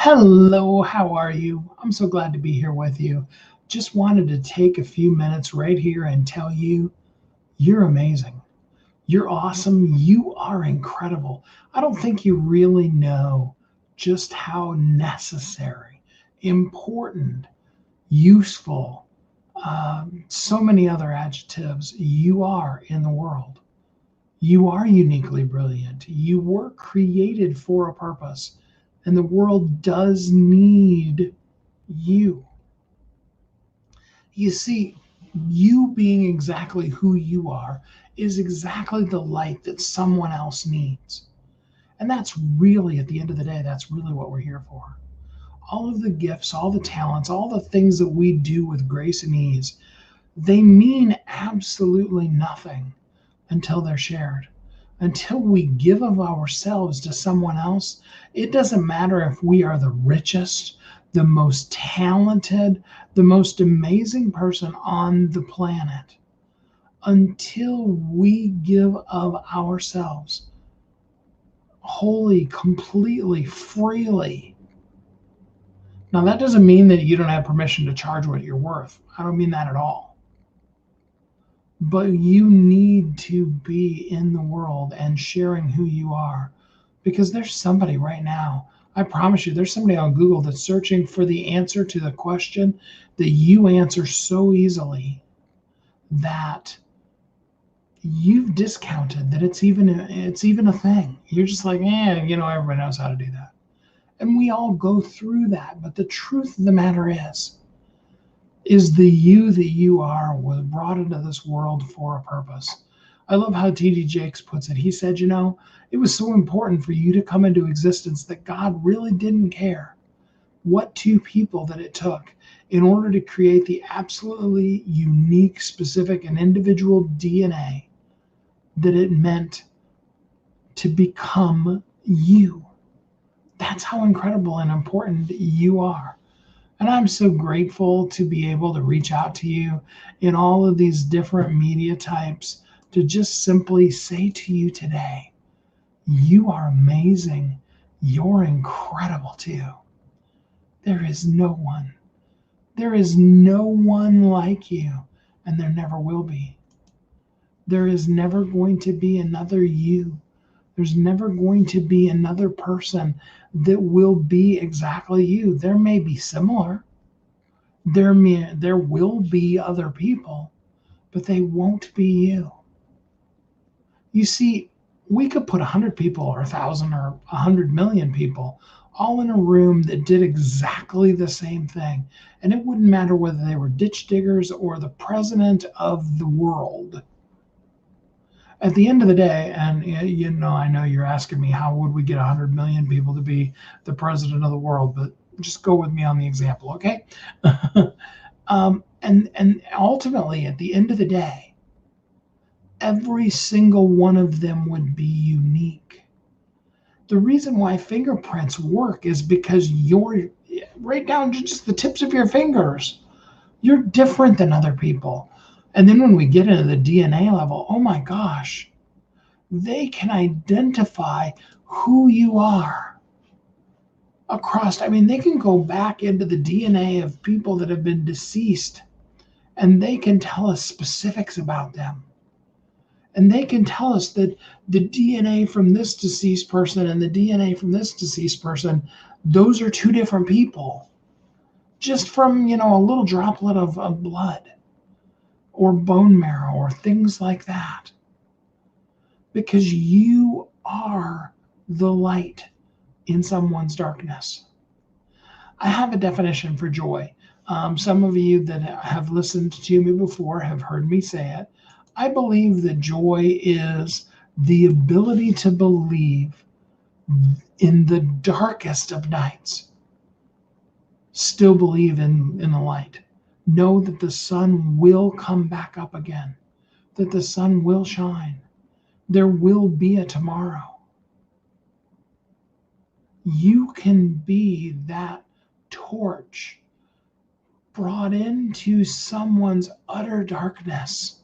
Hello, how are you? I'm so glad to be here with you. Just wanted to take a few minutes right here and tell you you're amazing. You're awesome. You are incredible. I don't think you really know just how necessary, important, useful, so many other adjectives you are in the world. You are uniquely brilliant. You were created for a purpose, and the world does need you. You see, you being exactly who you are is exactly the light that someone else needs. And that's really, at the end of the day, that's really what we're here for. All of the gifts, all the talents, all the things that we do with grace and ease, they mean absolutely nothing until they're shared. Until we give of ourselves to someone else, it doesn't matter if we are the richest, the most talented, the most amazing person on the planet. Until we give of ourselves wholly, completely, freely. Now, that doesn't mean that you don't have permission to charge what you're worth. I don't mean that at all. But you need to be in the world and sharing who you are, because there's somebody right now. I promise you, there's somebody on Google that's searching for the answer to the question that you answer so easily that you've discounted that it's even a thing. You're just like, everybody knows how to do that. And we all go through that. But the truth of the matter is the you that you are was brought into this world for a purpose. I love how T.D. Jakes puts it. He said, it was so important for you to come into existence that God really didn't care what two people that it took in order to create the absolutely unique, specific, and individual DNA that it meant to become you. That's how incredible and important you are. And I'm so grateful to be able to reach out to you in all of these different media types to just simply say to you today, you are amazing. You're incredible too. There is no one. There is no one like you, and there never will be. There is never going to be another you. There's never going to be another person that will be exactly you. There may be similar. There will be other people, but they won't be you. You see, we could put 100 people or 1,000 or 100 million people all in a room that did exactly the same thing. And it wouldn't matter whether they were ditch diggers or the president of the world. At the end of the day, and I know you're asking me, how would we get 100 million people to be the president of the world? But just go with me on the example, okay? And ultimately, at the end of the day, every single one of them would be unique. The reason why fingerprints work is because you're right down to just the tips of your fingers. You're different than other people. And then when we get into the DNA level, oh my gosh, they can identify who you are across. I mean, they can go back into the DNA of people that have been deceased and they can tell us specifics about them. And they can tell us that the DNA from this deceased person and the DNA from this deceased person, those are two different people. Just from, a little droplet of blood or bone marrow or things like that. Because you are the light in someone's darkness. I have a definition for joy. Some of you that have listened to me before have heard me say it. I believe that joy is the ability to believe in the darkest of nights. Still believe in the light. Know that the sun will come back up again, that the sun will shine. There will be a tomorrow. You can be that torch brought into someone's utter darkness.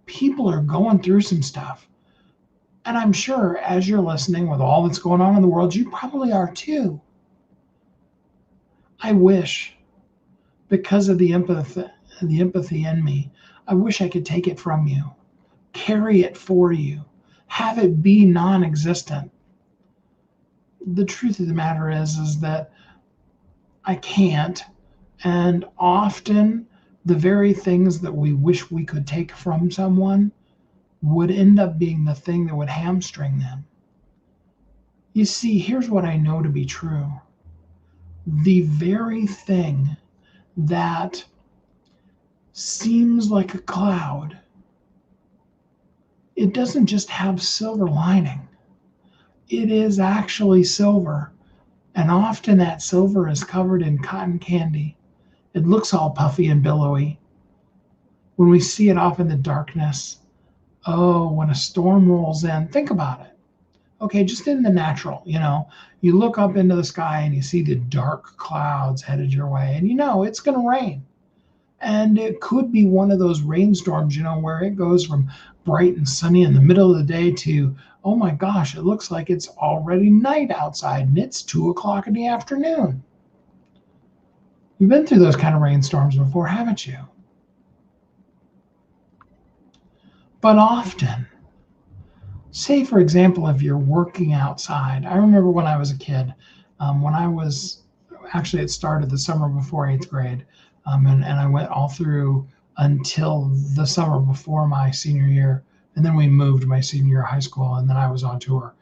People are going through some stuff. And I'm sure as you're listening with all that's going on in the world, you probably are too. I wish, because of the empathy in me, I wish I could take it from you, carry it for you, have it be non-existent. The truth of the matter is that I can't. And often the very things that we wish we could take from someone would end up being the thing that would hamstring them. You see, here's what I know to be true. The very thing that seems like a cloud, it doesn't just have silver lining. It is actually silver. And often that silver is covered in cotton candy. It looks all puffy and billowy. When we see it off in the darkness, oh, when a storm rolls in, think about it. Okay, just in the natural, you look up into the sky and you see the dark clouds headed your way, and it's going to rain. And it could be one of those rainstorms, where it goes from bright and sunny in the middle of the day to, oh my gosh, it looks like it's already night outside and it's 2 o'clock in the afternoon. You've been through those kind of rainstorms before, haven't you? But often, say for example, if you're working outside, I remember when I was a kid, it started the summer before 8th grade, and I went all through until the summer before my senior year, and then we moved my senior year of high school, and then I was on tour.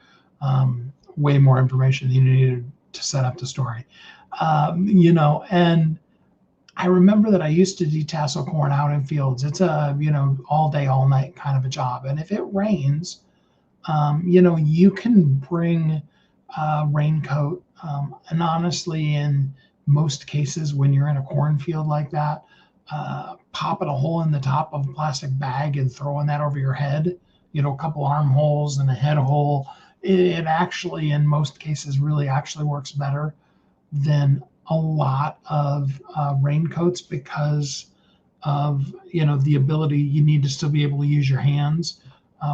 Way more information than you needed to set up the story, and I remember that I used to detassel corn out in fields. It's a, all day, all night kind of a job. And if it rains, you can bring a raincoat. And honestly, in most cases, when you're in a cornfield like that, popping a hole in the top of a plastic bag and throwing that over your head, a couple armholes and a head hole, it actually, in most cases, really actually works better than a lot of raincoats, because of the ability you need to still be able to use your hands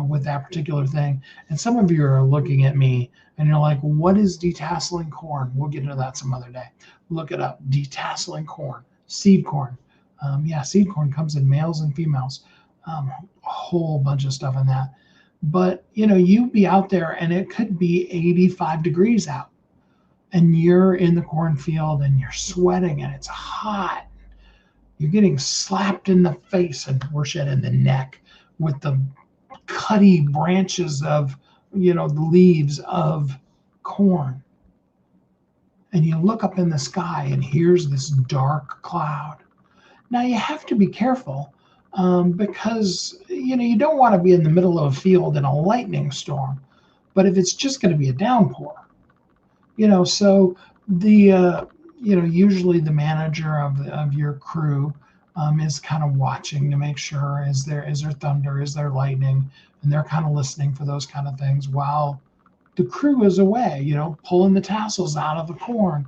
with that particular thing. And some of you are looking at me and you're like, what is detasseling corn? We'll get into that some other day. Look it up. Detasseling corn, seed corn. Seed corn comes in males and females. A whole bunch of stuff in that. But you be out there and it could be 85 degrees out, and you're in the cornfield and you're sweating and it's hot. You're getting slapped in the face and worse yet in the neck with the cutty branches of, the leaves of corn. And you look up in the sky and here's this dark cloud. Now you have to be careful because, you don't want to be in the middle of a field in a lightning storm. But if it's just going to be a downpour, so the usually the manager of your crew is kind of watching to make sure, is there thunder, is there lightning, and they're kind of listening for those kind of things while the crew is away, pulling the tassels out of the corn.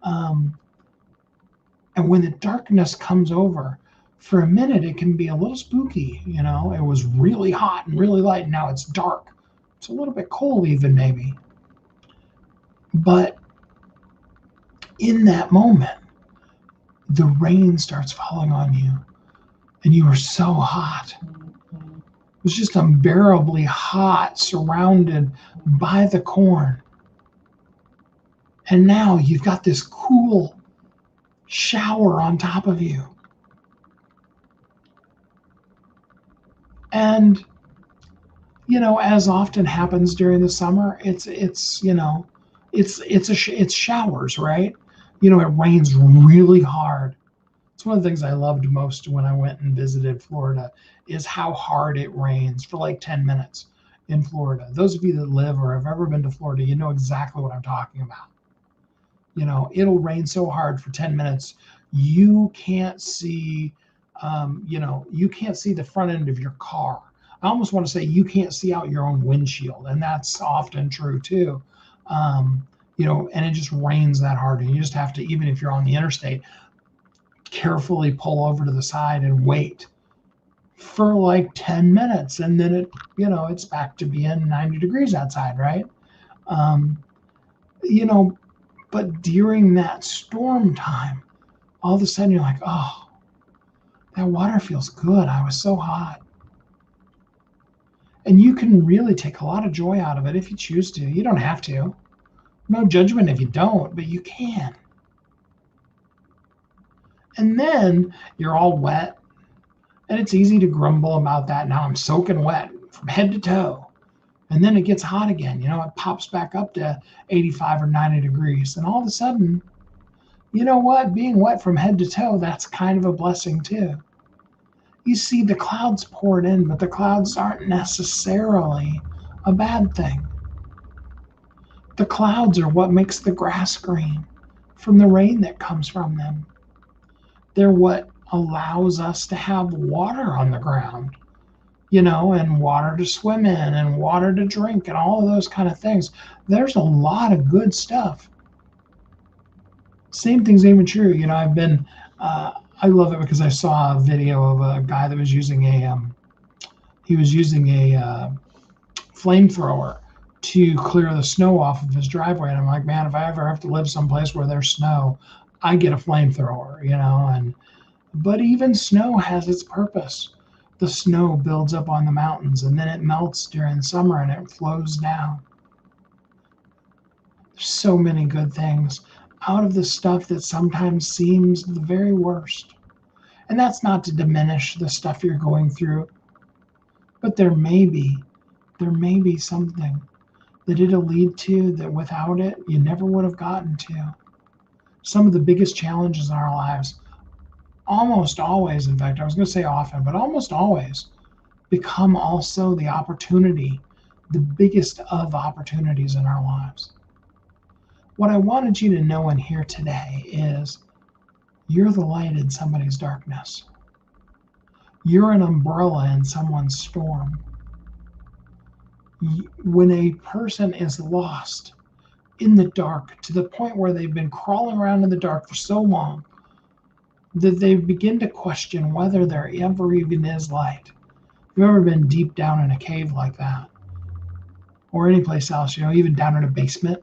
And when the darkness comes over, for a minute it can be a little spooky. It was really hot and really light, and now it's dark. It's a little bit cold even, maybe. But in that moment, the rain starts falling on you, and you are so hot. It was just unbearably hot, surrounded by the corn. And now you've got this cool shower on top of you. And, as often happens during the summer, it's showers, right? It rains really hard. It's one of the things I loved most when I went and visited Florida, is how hard it rains for like 10 minutes in Florida. Those of you that live or have ever been to Florida, you know exactly what I'm talking about. It'll rain so hard for 10 minutes, you can't see, you can't see the front end of your car. I almost want to say you can't see out your own windshield, and that's often true too. And it just rains that hard, and you just have to, even if you're on the interstate, carefully pull over to the side and wait for like 10 minutes, and then it's back to being 90 degrees outside, right? Um, you know, but during that storm time, all of a sudden you're like, oh, that water feels good. I was so hot. And you can really take a lot of joy out of it if you choose to. You don't have to. No judgment if you don't, but you can. And then you're all wet, and it's easy to grumble about that. Now I'm soaking wet from head to toe. And then it gets hot again. It pops back up to 85 or 90 degrees. And all of a sudden, you know what? Being wet from head to toe, that's kind of a blessing too. You see, the clouds poured in, but the clouds aren't necessarily a bad thing. The clouds are what makes the grass green from the rain that comes from them. They're what allows us to have water on the ground, and water to swim in and water to drink and all of those kind of things. There's a lot of good stuff. Same thing's even true. I love it because I saw a video of a guy that was using a flamethrower to clear the snow off of his driveway. And I'm like, man, if I ever have to live someplace where there's snow, I get a flamethrower, but even snow has its purpose. The snow builds up on the mountains and then it melts during summer and it flows down. There's so many good things out of the stuff that sometimes seems the very worst. And that's not to diminish the stuff you're going through, but there may be something that it'll lead to that without it, you never would have gotten to. Some of the biggest challenges in our lives, almost always, in fact, I was going to say often, but almost always, become also the opportunity, the biggest of opportunities in our lives. What I wanted you to know and hear today is you're the light in somebody's darkness. You're an umbrella in someone's storm. When a person is lost in the dark to the point where they've been crawling around in the dark for so long that they begin to question whether there ever even is light. Have you ever been deep down in a cave like that? Or any place else, even down in a basement,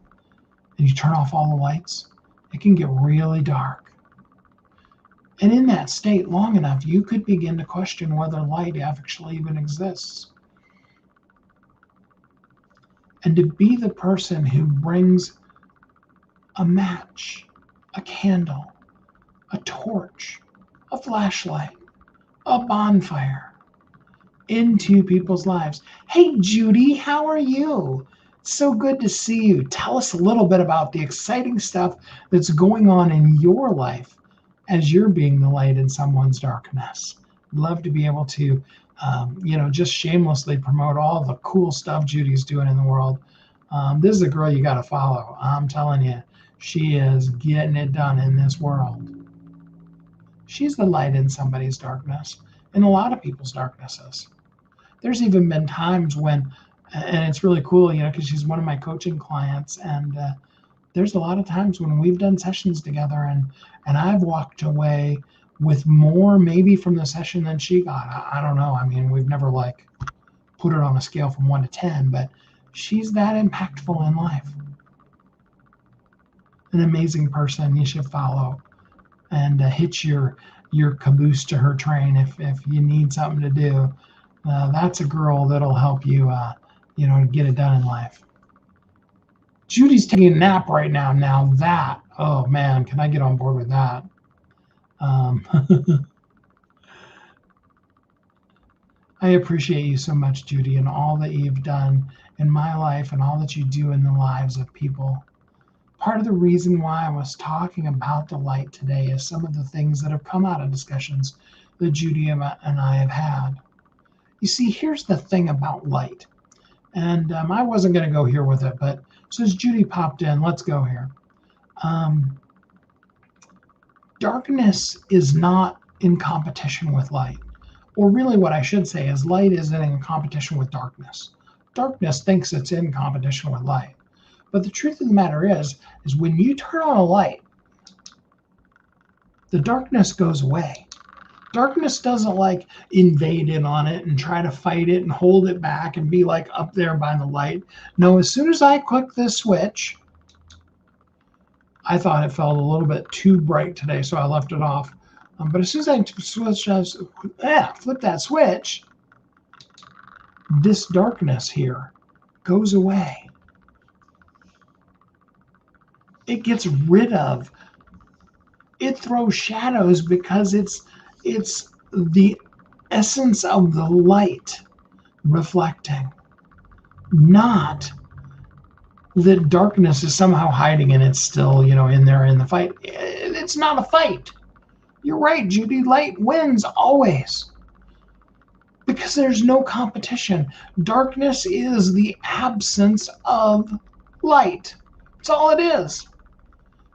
and you turn off all the lights? It can get really dark. And in that state long enough, you could begin to question whether light actually even exists. And to be the person who brings a match, a candle, a torch, a flashlight, a bonfire into people's lives. Hey, Judy, how are you? So good to see you. Tell us a little bit about the exciting stuff that's going on in your life as you're being the light in someone's darkness. I'd love to be able to, just shamelessly promote all the cool stuff Judy's doing in the world. This is a girl you got to follow. I'm telling you, she is getting it done in this world. She's the light in somebody's darkness, in a lot of people's darknesses. There's even been times when, and it's really cool, because she's one of my coaching clients, and there's a lot of times when we've done sessions together, and I've walked away with more maybe from the session than she got. I don't know. I mean, we've never put it on a scale from 1 to 10, but she's that impactful in life. An amazing person you should follow and hitch your caboose to her train if you need something to do. That's a girl that'll help you, get it done in life. Judy's taking a nap right now. Now that, oh man, can I get on board with that? I appreciate you so much, Judy, and all that you've done in my life and all that you do in the lives of people. Part of the reason why I was talking about the light today is some of the things that have come out of discussions that Judy and I have had. You see, here's the thing about light. And I wasn't going to go here with it, but since Judy popped in, let's go here. Darkness is not in competition with light. Or really what I should say is light isn't in competition with darkness. Darkness thinks it's in competition with light. But the truth of the matter is when you turn on a light, the darkness goes away. Darkness doesn't like invade in on it and try to fight it and hold it back and be like up there by the light. No, as soon as I click this switch, I thought it felt a little bit too bright today, so I left it off. But as soon as I flip that switch, this darkness here goes away. It gets rid of. It throws shadows because it's the essence of the light reflecting, not that darkness is somehow hiding and it's still, in there in the fight. It's not a fight. You're right, Judy. Light wins always because there's no competition. Darkness is the absence of light. That's all it is.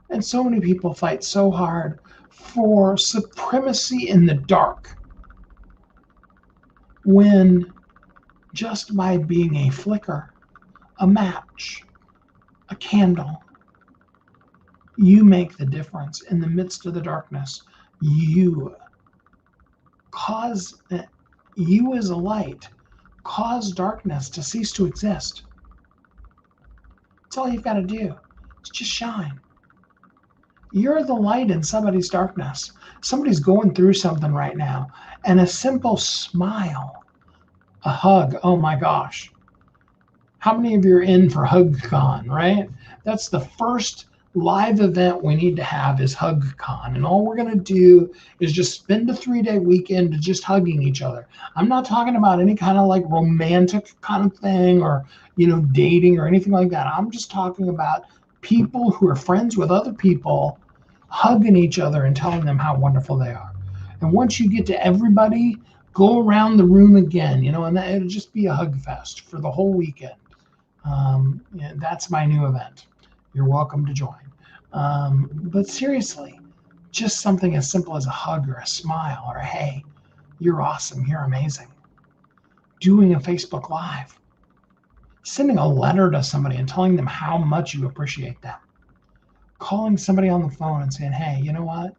And so many people fight so hard for supremacy in the dark when just by being a flicker, a match, a candle, you make the difference in the midst of the darkness. You as a light, cause darkness to cease to exist. That's all you've got to do. It's just shine. You're the light in somebody's darkness. Somebody's going through something right now, and a simple smile, a hug, oh my gosh. How many of you are in for HugCon, right? That's the first live event we need to have is HugCon. And all we're going to do is just spend a 3-day weekend just hugging each other. I'm not talking about any kind of like romantic kind of thing or, dating or anything like that. I'm just talking about people who are friends with other people hugging each other and telling them how wonderful they are. And once you get to everybody, go around the room again, and it'll just be a hug fest for the whole weekend. That's my new event. You're welcome to join. But seriously, just something as simple as a hug or a smile or a hey, you're awesome, you're amazing. Doing a Facebook Live. Sending a letter to somebody and telling them how much you appreciate them. Calling somebody on the phone and saying, hey, you know what?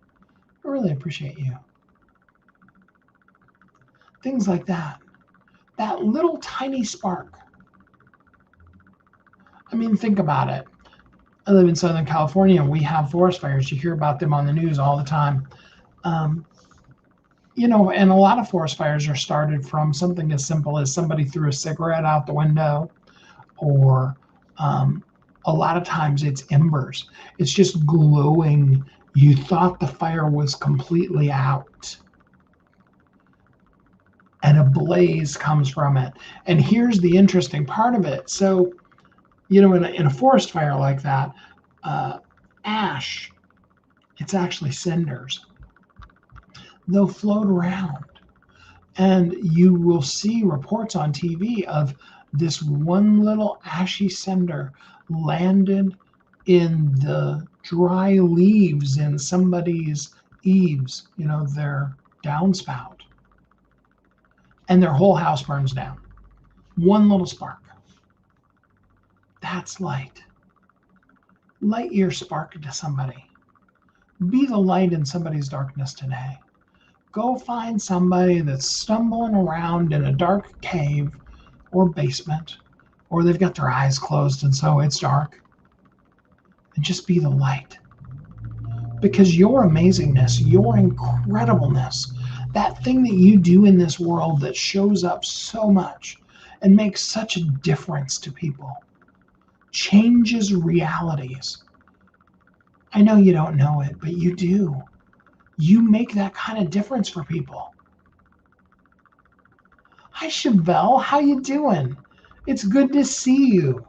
I really appreciate you. Things like that. That little tiny spark. I mean, think about it. I live in Southern California. We have forest fires. You hear about them on the news all the time. And a lot of forest fires are started from something as simple as somebody threw a cigarette out the window, or a lot of times it's embers. It's just glowing. You thought the fire was completely out, and a blaze comes from it. And here's the interesting part of it. So, in a forest fire like that, ash, it's actually cinders. They'll float around. And you will see reports on TV of this one little ashy cinder landed in the dry leaves in somebody's eaves, their downspout. And their whole house burns down. One little spark. That's light. Light your spark to somebody. Be the light in somebody's darkness today. Go find somebody that's stumbling around in a dark cave or basement, or they've got their eyes closed and so it's dark. And just be the light. Because your amazingness, your incredibleness, that thing that you do in this world that shows up so much and makes such a difference to people, changes realities. I know you don't know it, but you do. You make that kind of difference for people. Hi, Chevelle. How you doing? It's good to see you.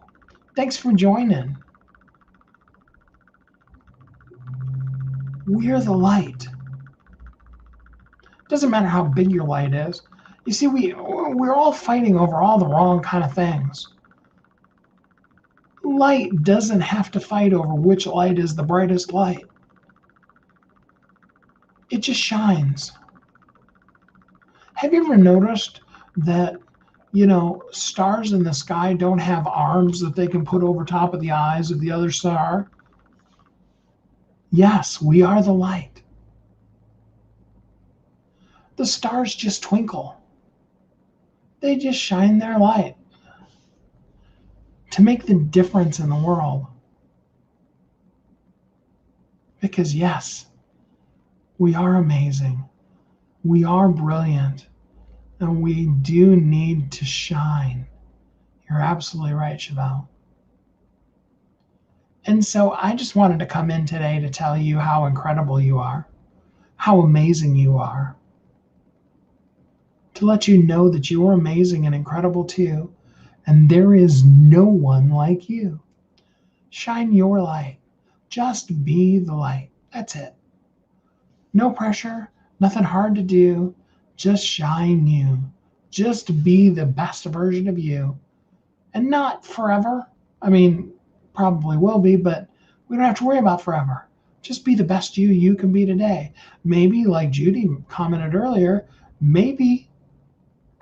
Thanks for joining. We're the light. Doesn't matter how big your light is. You see, we're all fighting over all the wrong kind of things. Light doesn't have to fight over which light is the brightest light. It just shines. Have you ever noticed that, stars in the sky don't have arms that they can put over top of the eyes of the other star? Yes, we are the light. The stars just twinkle. They just shine their light to make the difference in the world. Because yes, we are amazing. We are brilliant. And we do need to shine. You're absolutely right, Chevelle. And so I just wanted to come in today to tell you how incredible you are, how amazing you are, to let you know that you are amazing and incredible too, and there is no one like you. Shine your light. Just be the light. That's it. No pressure, nothing hard to do. Just shine you. Just be the best version of you. And not forever. I mean, probably will be, but we don't have to worry about forever. Just be the best you can be today. Maybe, like Judy commented earlier, maybe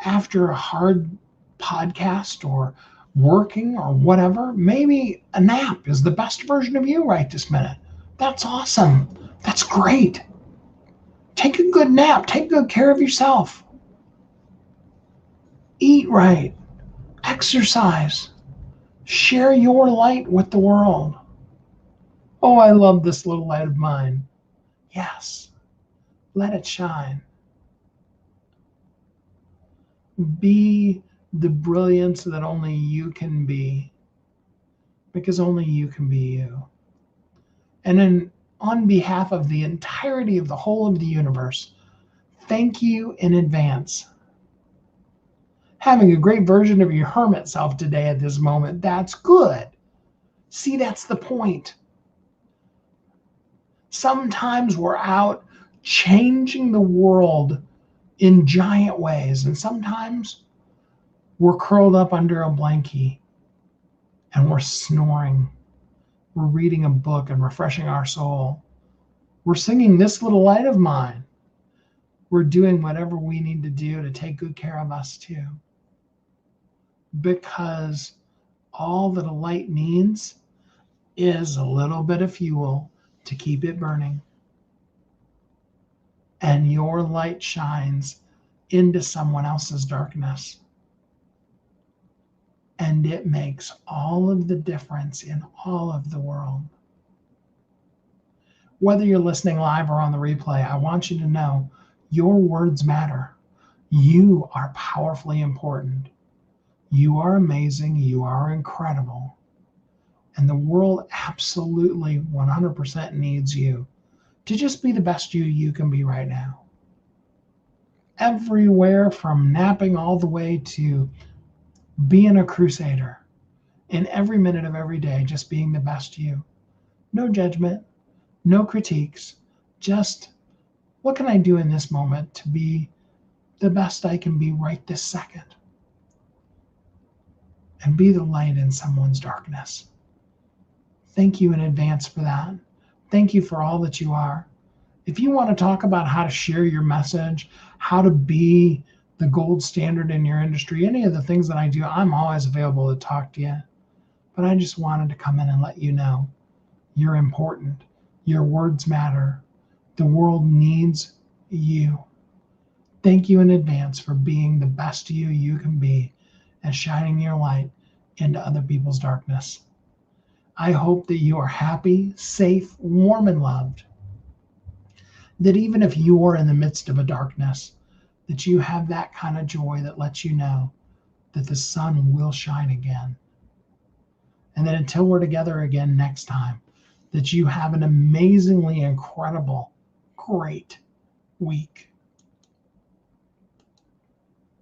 after a hard podcast or working or whatever, maybe a nap is the best version of you right this minute. That's awesome. That's great. Take a good nap. Take good care of yourself. Eat right. Exercise. Share your light with the world. Oh, I love this little light of mine. Yes. Let it shine. Be the brilliance that only you can be, because only you can be you. And then, on behalf of the entirety of the whole of the universe, thank you in advance. Having a great version of your hermit self today at this moment, that's good. See, that's the point. Sometimes we're out changing the world in giant ways, and sometimes we're curled up under a blankie and we're snoring. We're reading a book and refreshing our soul. We're singing This Little Light of Mine. We're doing whatever we need to do to take good care of us too. Because all that a light needs is a little bit of fuel to keep it burning. And your light shines into someone else's darkness. And it makes all of the difference in all of the world. Whether you're listening live or on the replay, I want you to know your words matter. You are powerfully important. You are amazing. You are incredible. And the world absolutely 100% needs you to just be the best you can be right now. Everywhere from napping all the way to being a crusader, in every minute of every day, just being the best you. No judgment, no critiques, just what can I do in this moment to be the best I can be right this second? And be the light in someone's darkness. Thank you in advance for that. Thank you for all that you are. If you want to talk about how to share your message, how to be the gold standard in your industry, any of the things that I do, I'm always available to talk to you. But I just wanted to come in and let you know you're important. Your words matter. The world needs you. Thank you in advance for being the best you can be and shining your light into other people's darkness. I hope that you are happy, safe, warm, and loved. That even if you are in the midst of a darkness, that you have that kind of joy that lets you know that the sun will shine again. And that until we're together again next time, that you have an amazingly incredible, great week.